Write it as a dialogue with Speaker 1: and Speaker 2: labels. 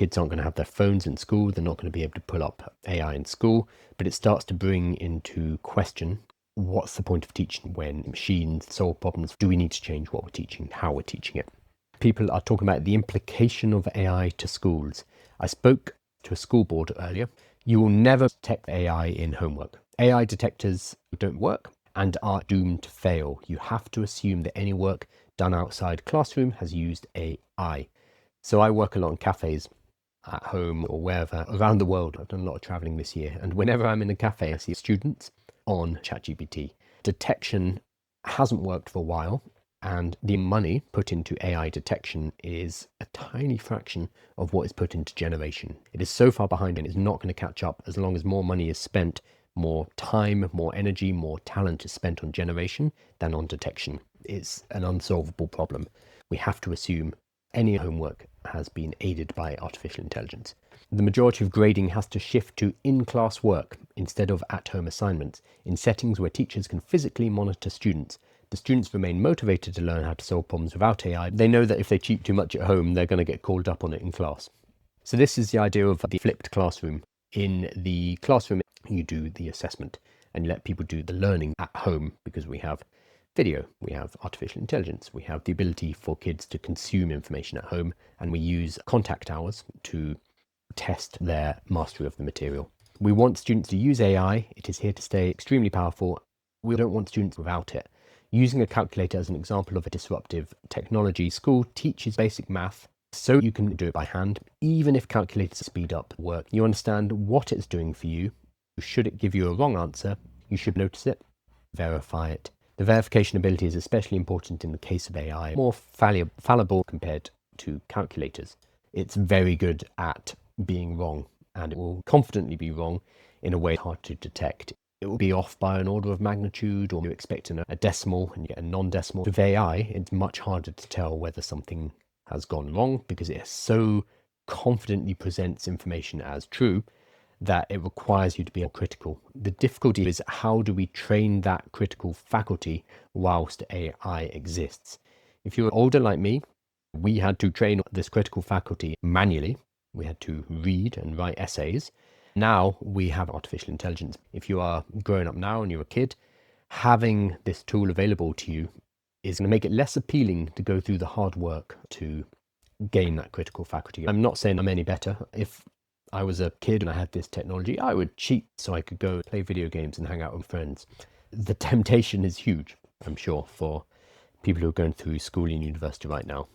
Speaker 1: Kids aren't going to have their phones in school. They're not going to be able to pull up AI in school, but it starts to bring into question, what's the point of teaching when machines solve problems? Do we need to change what we're teaching, how we're teaching it? People are talking about the implication of AI to schools. I spoke to a school board earlier. You will never detect AI in homework. AI detectors don't work and are doomed to fail. You have to assume that any work done outside classroom has used AI. So I work a lot in cafes at home or wherever around the world. I've done a lot of traveling this year, and whenever I'm in a cafe, I see students on ChatGPT. Detection hasn't worked for a while, and the money put into AI detection is a tiny fraction of what is put into generation. It is so far behind and it's not going to catch up as long as more money is spent, more time, more energy, more talent is spent on generation than on detection. It's an unsolvable problem. We have to assume any homework has been aided by artificial intelligence. The majority of grading has to shift to in-class work instead of at-home assignments in settings where teachers can physically monitor students. The students remain motivated to learn how to solve problems without AI. They know that if they cheat too much at home, they're going to get called up on it in class. So this is the idea of the flipped classroom. In the classroom, you do the assessment and you let people do the learning at home, because we have video, we have artificial intelligence, we have the ability for kids to consume information at home, and we use contact hours to test their mastery of the material. We want students to use AI. It is here to stay, extremely powerful. We don't want students without it. Using a calculator as an example of a disruptive technology, school teaches basic math so you can do it by hand. Even if calculators speed up work, you understand what it's doing for you. Should it give you a wrong answer, you should notice it, verify it. The verification ability is especially important in the case of AI, more fallible compared to calculators. It's very good at being wrong, and it will confidently be wrong in a way hard to detect. It will be off by an order of magnitude, or you expect a decimal and you get a non-decimal. With AI, it's much harder to tell whether something has gone wrong because it so confidently presents information as true that it requires you to be critical. The difficulty is, how do we train that critical faculty whilst AI exists? If you're older like me, we had to train this critical faculty manually. We had to read and write essays. Now we have artificial intelligence. If you are growing up now and you're a kid, having this tool available to you is going to make it less appealing to go through the hard work to gain that critical faculty. I'm not saying I'm any better. If I was a kid and I had this technology, I would cheat so I could go play video games and hang out with friends. The temptation is huge, I'm sure, for people who are going through school and university right now.